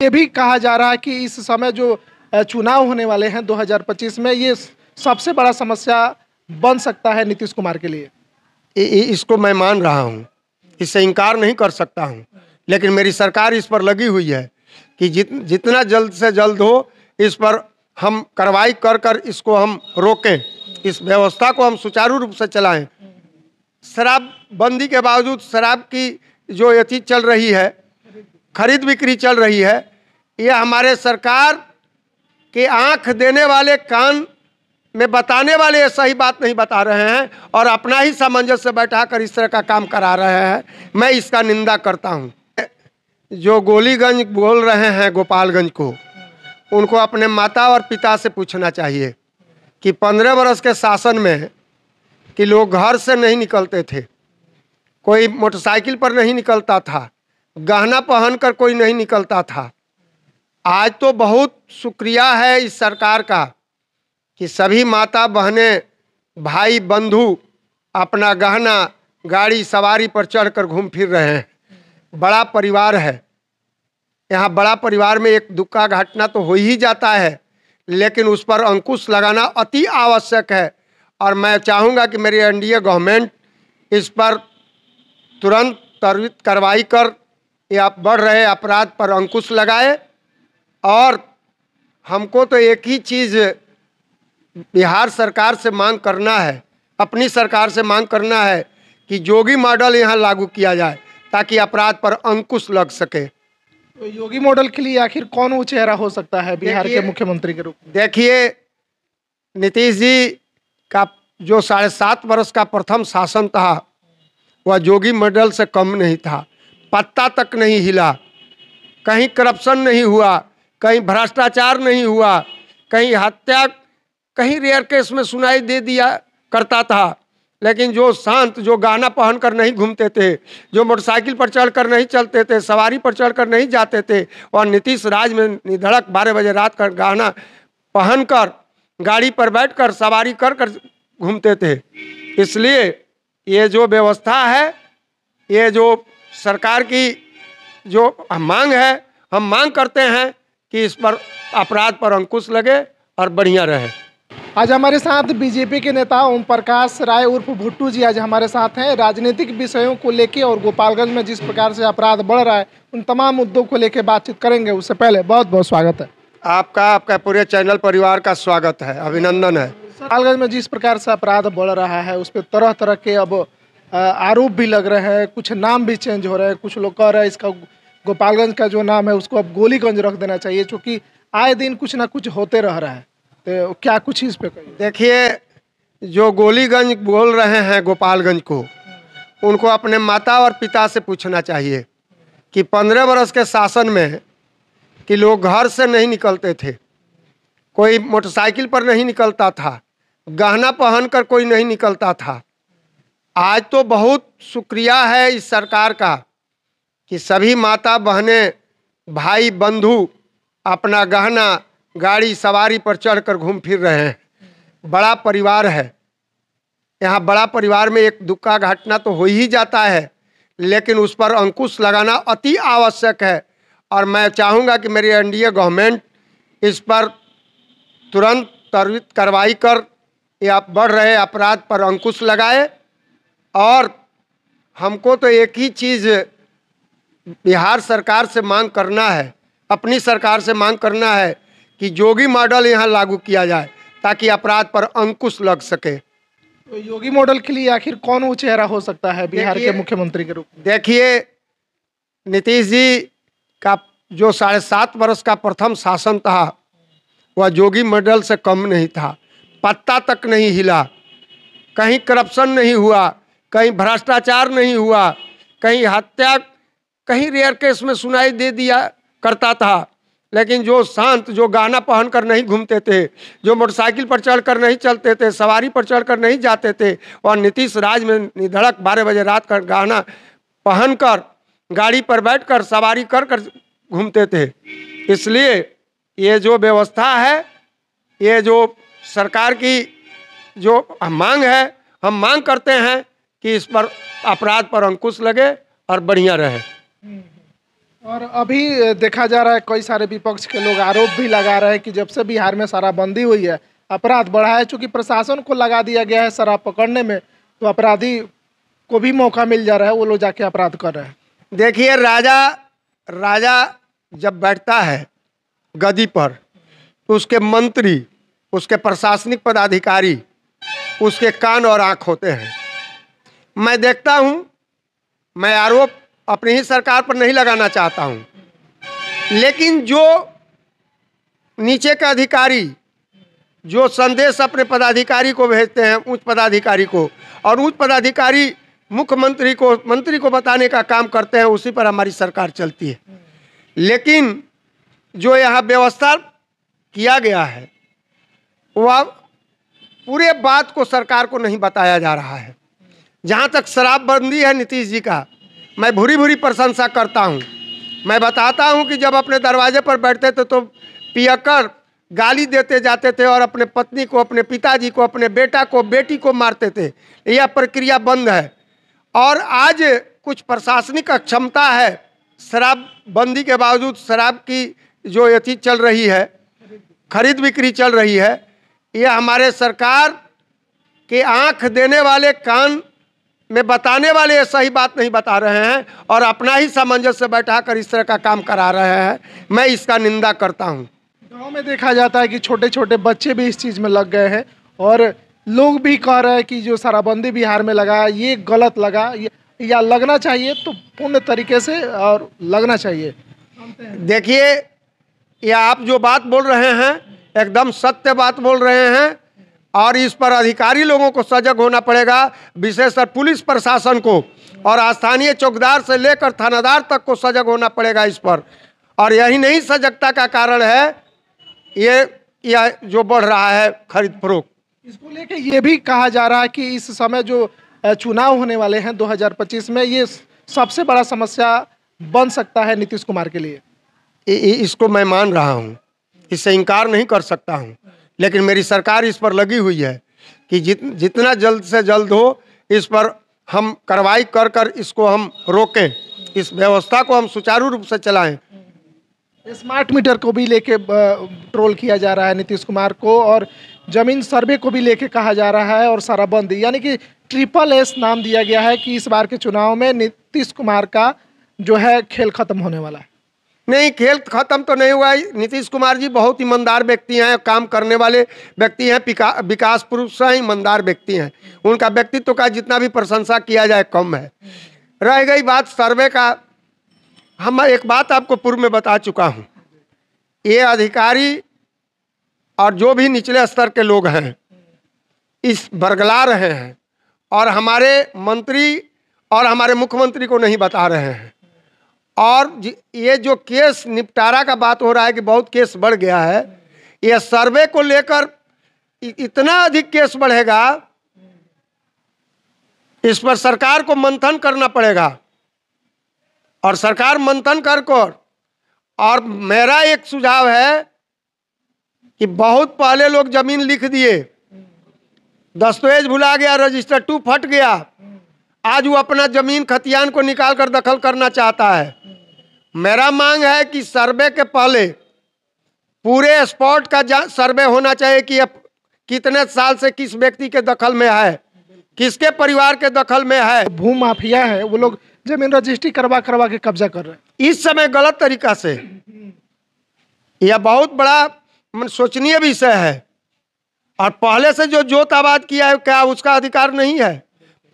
ये भी कहा जा रहा है कि इस समय जो चुनाव होने वाले हैं 2025 में, ये सबसे बड़ा समस्या बन सकता है नीतीश कुमार के लिए। इसको मैं मान रहा हूँ, इससे इनकार नहीं कर सकता हूँ, लेकिन मेरी सरकार इस पर लगी हुई है कि जितना जल्द से जल्द हो इस पर हम कार्रवाई कर कर इसको हम रोकें, इस व्यवस्था को हम सुचारू रूप से चलाएं। शराबबंदी के बावजूद शराब की जो यथी चल रही है, खरीद बिक्री चल रही है, यह हमारे सरकार के आंख देने वाले, कान में बताने वाले ये सही बात नहीं बता रहे हैं और अपना ही सामंजस्य बैठाकर इस तरह का काम करा रहे हैं। मैं इसका निंदा करता हूं। जो गोलीगंज बोल रहे हैं गोपालगंज को, उनको अपने माता और पिता से पूछना चाहिए कि 15 वर्ष के शासन में कि लोग घर से नहीं निकलते थे, कोई मोटरसाइकिल पर नहीं निकलता था, गहना पहनकर कोई नहीं निकलता था। आज तो बहुत शुक्रिया है इस सरकार का कि सभी माता बहनें, भाई बंधु अपना गहना गाड़ी सवारी पर चढ़कर घूम फिर रहे हैं। बड़ा परिवार है यहाँ। बड़ा परिवार में एक दुख का घटना तो हो ही जाता है, लेकिन उस पर अंकुश लगाना अति आवश्यक है। और मैं चाहूँगा कि मेरी एनडीए गवर्नमेंट इस पर तुरंत त्वरित कार्रवाई कर या बढ़ रहे अपराध पर अंकुश लगाए। और हमको तो एक ही चीज़ बिहार सरकार से मांग करना है, अपनी सरकार से मांग करना है कि जोगी मॉडल यहाँ लागू किया जाए ताकि अपराध पर अंकुश लग सके। तो योगी मॉडल के लिए आखिर कौन वो चेहरा हो सकता है बिहार के मुख्यमंत्री के रूप में? देखिए, नीतीश जी का जो 7.5 वर्ष का प्रथम शासन था वह जोगी मॉडल से कम नहीं था। पत्ता तक नहीं हिला, कहीं करप्शन नहीं हुआ, कहीं भ्रष्टाचार नहीं हुआ, कहीं हत्या, कहीं रेयर केस में सुनाई दे दिया करता था। लेकिन जो शांत, जो गहना पहनकर नहीं घूमते थे, जो मोटरसाइकिल पर चढ़कर नहीं चलते थे, सवारी पर चढ़कर नहीं जाते थे, और नीतीश राज में निधड़क 12 बजे रात का गहना पहनकर गाड़ी पर बैठकर सवारी कर कर घूमते थे। इसलिए ये जो व्यवस्था है, ये जो सरकार की जो मांग है, हम मांग करते हैं कि इस पर अपराध पर अंकुश लगे और बढ़िया रहे। आज हमारे साथ बीजेपी के नेता ओम प्रकाश राय उर्फ भुट्टू जी आज हमारे साथ हैं। राजनीतिक विषयों को लेके और गोपालगंज में जिस प्रकार से अपराध बढ़ रहा है, उन तमाम मुद्दों को लेके बातचीत करेंगे। उससे पहले बहुत बहुत स्वागत है आपका पूरे चैनल परिवार का स्वागत है, अभिनंदन है। गोपालगंज में जिस प्रकार से अपराध बढ़ रहा है उस पर तरह तरह के अब आरोप भी लग रहे हैं, कुछ नाम भी चेंज हो रहे हैं। कुछ लोग कह रहे हैं इसका गोपालगंज का जो नाम है उसको अब गोलीगंज रख देना चाहिए, क्योंकि आए दिन कुछ ना कुछ होते रह रहा है। तो क्या कुछ इस पे कहिए? देखिए, जो गोलीगंज बोल रहे हैं गोपालगंज को, उनको अपने माता और पिता से पूछना चाहिए कि 15 वर्ष के शासन में कि लोग घर से नहीं निकलते थे, कोई मोटरसाइकिल पर नहीं निकलता था, गहना पहनकर कोई नहीं निकलता था। आज तो बहुत शुक्रिया है इस सरकार का कि सभी माता बहनें, भाई बंधु अपना गहना गाड़ी सवारी पर चढ़कर घूम फिर रहे हैं। बड़ा परिवार है यहाँ। बड़ा परिवार में एक दुख का घटना तो हो ही जाता है, लेकिन उस पर अंकुश लगाना अति आवश्यक है। और मैं चाहूँगा कि मेरी एनडीए गवर्नमेंट इस पर तुरंत त्वरित कार्रवाई कर या बढ़ रहे अपराध पर अंकुश लगाए। और हमको तो एक ही चीज़ बिहार सरकार से मांग करना है, अपनी सरकार से मांग करना है कि जोगी मॉडल यहाँ लागू किया जाए ताकि अपराध पर अंकुश लग सके। तो योगी मॉडल के लिए आखिर कौन वो चेहरा हो सकता है बिहार के मुख्यमंत्री के रूप में? देखिए, नीतीश जी का जो 7.5 वर्ष का प्रथम शासन था वह जोगी मॉडल से कम नहीं था। पत्ता तक नहीं हिला, कहीं करप्शन नहीं हुआ, कहीं भ्रष्टाचार नहीं हुआ, कहीं हत्या, कहीं रेयर केस में सुनाई दे दिया करता था। लेकिन जो शांत, जो गहना पहनकर नहीं घूमते थे, जो मोटरसाइकिल पर चढ़कर नहीं चलते थे, सवारी पर चढ़कर नहीं जाते थे, और नीतीश राज में निधड़क 12 बजे रात का गहना पहनकर गाड़ी पर बैठकर सवारी कर कर घूमते थे। इसलिए ये जो व्यवस्था है, ये जो सरकार की जो मांग है, हम मांग करते हैं कि इस पर अपराध पर अंकुश लगे और बढ़िया रहे। और अभी देखा जा रहा है कई सारे विपक्ष के लोग आरोप भी लगा रहे हैं कि जब से बिहार में शराबबंदी हुई है अपराध बढ़ा है, चूंकि प्रशासन को लगा दिया गया है शराब पकड़ने में, तो अपराधी को भी मौका मिल जा रहा है, वो लोग जाके अपराध कर रहे हैं। देखिए, राजा राजा जब बैठता है गद्दी पर तो उसके मंत्री, उसके प्रशासनिक पदाधिकारी उसके कान और आँख होते हैं। मैं देखता हूँ, मैं आरोप अपनी ही सरकार पर नहीं लगाना चाहता हूँ, लेकिन जो नीचे के अधिकारी जो संदेश अपने पदाधिकारी को भेजते हैं, उच्च पदाधिकारी को, और उच्च पदाधिकारी मुख्यमंत्री को, मंत्री को बताने का काम करते हैं, उसी पर हमारी सरकार चलती है। लेकिन जो यहाँ व्यवस्था किया गया है वह पूरे बात को सरकार को नहीं बताया जा रहा है। जहाँ तक शराबबंदी है नीतीश जी का, मैं भूरी भूरी प्रशंसा करता हूँ। मैं बताता हूँ कि जब अपने दरवाजे पर बैठते थे तो पियक्कर गाली देते जाते थे और अपने पत्नी को, अपने पिताजी को, अपने बेटा को, बेटी को मारते थे। यह प्रक्रिया बंद है। और आज कुछ प्रशासनिक अक्षमता है, शराबबंदी के बावजूद शराब की जो यथी चल रही है, खरीद बिक्री चल रही है, यह हमारे सरकार के आंख देने वाले, कान में बताने वाले ये सही बात नहीं बता रहे हैं और अपना ही सामंजस्य बैठाकर इस तरह का काम करा रहे हैं। मैं इसका निंदा करता हूं। गाँव में देखा जाता है कि छोटे छोटे बच्चे भी इस चीज़ में लग गए हैं और लोग भी कह रहे हैं कि जो शराबबंदी बिहार में लगा ये गलत लगा, या लगना चाहिए तो पूर्ण तरीके से और लगना चाहिए। देखिए, ये आप जो बात बोल रहे हैं एकदम सत्य बात बोल रहे हैं और इस पर अधिकारी लोगों को सजग होना पड़ेगा, विशेषकर पुलिस प्रशासन को, और स्थानीय चौकीदार से लेकर थानादार तक को सजग होना पड़ेगा इस पर। और यही नहीं सजगता का कारण है ये जो बढ़ रहा है खरीद फरोख्त। इसको लेके ये भी कहा जा रहा है कि इस समय जो चुनाव होने वाले हैं 2025 में, ये सबसे बड़ा समस्या बन सकता है नीतीश कुमार के लिए। इसको मैं मान रहा हूँ, इससे इनकार नहीं कर सकता हूँ, लेकिन मेरी सरकार इस पर लगी हुई है कि जितना जल्द से जल्द हो इस पर हम कार्रवाई कर इसको हम रोकें, इस व्यवस्था को हम सुचारू रूप से चलाएं। स्मार्ट मीटर को भी लेके ट्रोल किया जा रहा है नीतीश कुमार को, और जमीन सर्वे को भी लेके कहा जा रहा है, और शराबबंदी, यानी कि SSS नाम दिया गया है कि इस बार के चुनाव में नीतीश कुमार का जो है खेल खत्म होने वाला है। नहीं, खेल खत्म तो नहीं हुआ। नीतीश कुमार जी बहुत ईमानदार व्यक्ति हैं, काम करने वाले व्यक्ति हैं, विकास पुरुष हैं, ईमानदार व्यक्ति हैं। उनका व्यक्तित्व का जितना भी प्रशंसा किया जाए कम है। रह गई बात सर्वे का, हम एक बात आपको पूर्व में बता चुका हूँ, ये अधिकारी और जो भी निचले स्तर के लोग हैं इस बरगला रहे हैं और हमारे मंत्री और हमारे मुख्यमंत्री को नहीं बता रहे हैं। और ये जो केस निपटारा का बात हो रहा है कि बहुत केस बढ़ गया है, ये सर्वे को लेकर इतना अधिक केस बढ़ेगा, इस पर सरकार को मंथन करना पड़ेगा। और सरकार मंथन कर, और मेरा एक सुझाव है कि बहुत पहले लोग जमीन लिख दिए, दस्तावेज भुला गया, रजिस्टर 2 फट गया, आज वो अपना जमीन खतियान को निकाल कर दखल करना चाहता है। मेरा मांग है कि सर्वे के पहले पूरे स्पॉट का सर्वे होना चाहिए कि अब कितने साल से किस व्यक्ति के दखल में है, किसके परिवार के दखल में है। भू माफिया है, वो लोग जमीन रजिस्ट्री करवा के कब्जा कर रहे हैं इस समय गलत तरीका से। यह बहुत बड़ा सोचनीय विषय है। और पहले से जो जोत आबाद किया है, क्या उसका अधिकार नहीं है?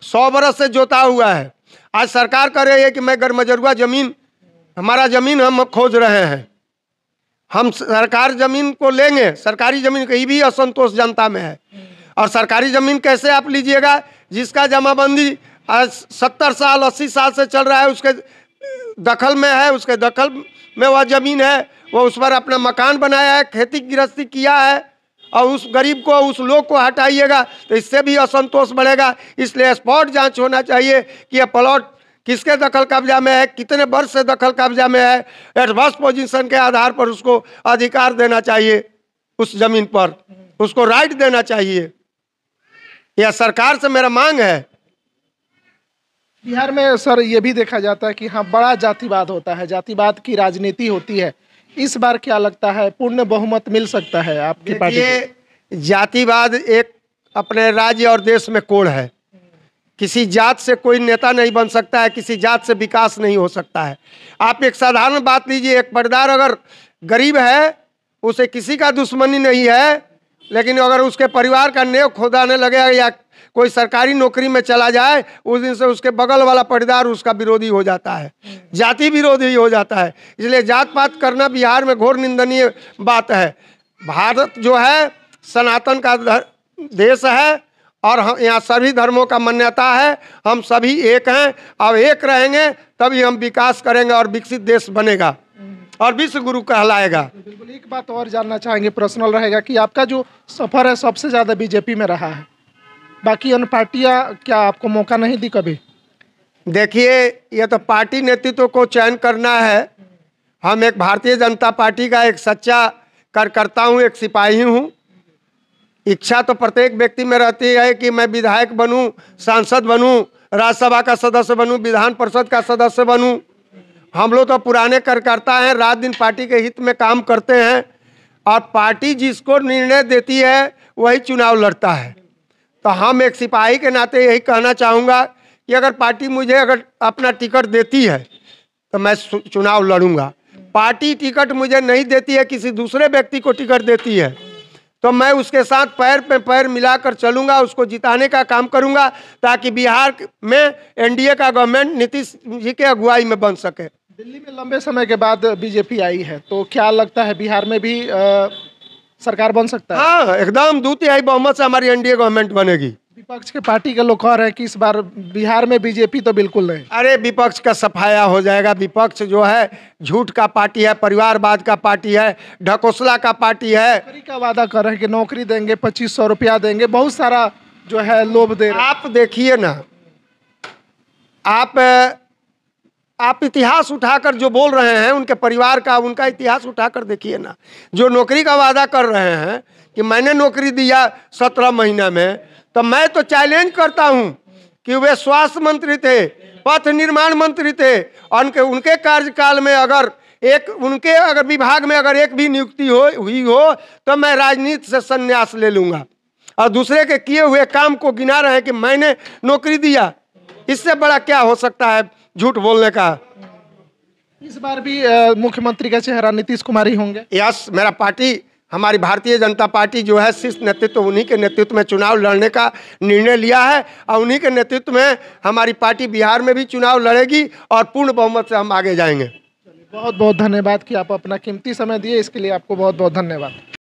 100 बरस से जोता हुआ है। आज सरकार कह रही है कि मैं गरमजरुआ जमीन, हमारा जमीन हम खोज रहे हैं, हम सरकार जमीन को लेंगे। सरकारी जमीन कहीं भी असंतोष जनता में है। और सरकारी जमीन कैसे आप लीजिएगा? जिसका जमाबंदी आज 70 साल 80 साल से चल रहा है, उसके दखल में है, उसके दखल में वह जमीन है, वो उस पर अपना मकान बनाया है, खेती गृहस्थी किया है, और उस गरीब को, उस लोग को हटाइएगा तो इससे भी असंतोष बढ़ेगा। इसलिए स्पॉट जांच होना चाहिए कि यह प्लॉट किसके दखल कब्जा में है, कितने वर्ष से दखल कब्जा में है। एडवर्स पोजीशन के आधार पर उसको अधिकार देना चाहिए, उस जमीन पर उसको राइट देना चाहिए। यह सरकार से मेरा मांग है। बिहार में सर ये भी देखा जाता है कि हाँ, बड़ा जातिवाद होता है, जातिवाद की राजनीति होती है। इस बार क्या लगता है, पूर्ण बहुमत मिल सकता है आपकी पार्टी को? देखिए, जातिवाद एक अपने राज्य और देश में कोड है। किसी जात से कोई नेता नहीं बन सकता है, किसी जात से विकास नहीं हो सकता है। आप एक साधारण बात लीजिए, एक परिवार अगर गरीब है, उसे किसी का दुश्मनी नहीं है, लेकिन अगर उसके परिवार का नेव खोदाने लगे या कोई सरकारी नौकरी में चला जाए, उस दिन से उसके बगल वाला परिवार उसका विरोधी हो जाता है, जाति विरोधी हो जाता है। इसलिए जात पात करना बिहार में घोर निंदनीय बात है। भारत जो है सनातन का देश है और हम यहाँ सभी धर्मों का मान्यता है, हम सभी एक हैं। अब एक रहेंगे तभी हम विकास करेंगे और विकसित देश बनेगा और विश्व गुरु कहलाएगा। बिल्कुल, एक बात और जानना चाहेंगे, पर्सनल रहेगा, कि आपका जो सफर है सबसे ज़्यादा बीजेपी में रहा है, बाकी अन्य पार्टियां क्या आपको मौका नहीं दी कभी? देखिए, ये तो पार्टी नेतृत्व को चयन करना है। हम एक भारतीय जनता पार्टी का एक सच्चा कार्यकर्ता हूँ, एक सिपाही हूँ। इच्छा तो प्रत्येक व्यक्ति में रहती है कि मैं विधायक बनूं, सांसद बनूं, राज्यसभा का सदस्य बनूं, विधान परिषद का सदस्य बनूं। हम लोग तो पुराने कार्यकर्ता हैं, रात दिन पार्टी के हित में काम करते हैं और पार्टी जिसको निर्णय देती है वही चुनाव लड़ता है। तो हम एक सिपाही के नाते यही कहना चाहूँगा कि अगर पार्टी मुझे अगर अपना टिकट देती है तो मैं चुनाव लड़ूंगा। पार्टी टिकट मुझे नहीं देती है, किसी दूसरे व्यक्ति को टिकट देती है, तो मैं उसके साथ पैर पे पैर मिलाकर चलूंगा, उसको जिताने का काम करूंगा ताकि बिहार में एनडीए का गवर्नमेंट नीतीश जी के अगुवाई में बन सके। दिल्ली में लंबे समय के बाद बीजेपी आई है, तो क्या लगता है बिहार में भी सरकार बन सकता है? हाँ, एकदम 2/3 बहुमत से हमारी एनडीए गवर्नमेंट बनेगी। विपक्ष के पार्टी के लोग कह रहे हैं कि इस बार बिहार में बीजेपी तो बिल्कुल नहीं। अरे, विपक्ष का सफाया हो जाएगा। विपक्ष जो है झूठ का पार्टी है, परिवारवाद का पार्टी है, ढकोसला का पार्टी है। नौकरी का वादा कर रहे हैं कि नौकरी देंगे, 2500 रुपया देंगे, बहुत सारा जो है लोभ दे रहे हैं। आप देखिए ना, आप इतिहास उठाकर जो बोल रहे हैं उनके परिवार का, उनका इतिहास उठाकर देखिए ना। जो नौकरी का वादा कर रहे हैं कि मैंने नौकरी दिया 17 महीना में, तो मैं तो चैलेंज करता हूं कि वे स्वास्थ्य मंत्री थे, पथ निर्माण मंत्री थे, और उनके कार्यकाल में अगर उनके अगर विभाग में अगर एक भी नियुक्ति हुई हो तो मैं राजनीति से संन्यास ले लूंगा। और दूसरे के किए हुए काम को गिना रहे हैं कि मैंने नौकरी दिया। इससे बड़ा क्या हो सकता है झूठ बोलने का? इस बार भी मुख्यमंत्री का चेहरा नीतीश कुमार ही होंगे। यस, मेरा पार्टी, हमारी भारतीय जनता पार्टी जो है शीर्ष नेतृत्व, उन्हीं के नेतृत्व में चुनाव लड़ने का निर्णय लिया है और उन्हीं के नेतृत्व में हमारी पार्टी बिहार में भी चुनाव लड़ेगी और पूर्ण बहुमत से हम आगे जाएंगे। बहुत बहुत धन्यवाद कि आप अपना कीमती समय दिए, इसके लिए आपको बहुत बहुत धन्यवाद।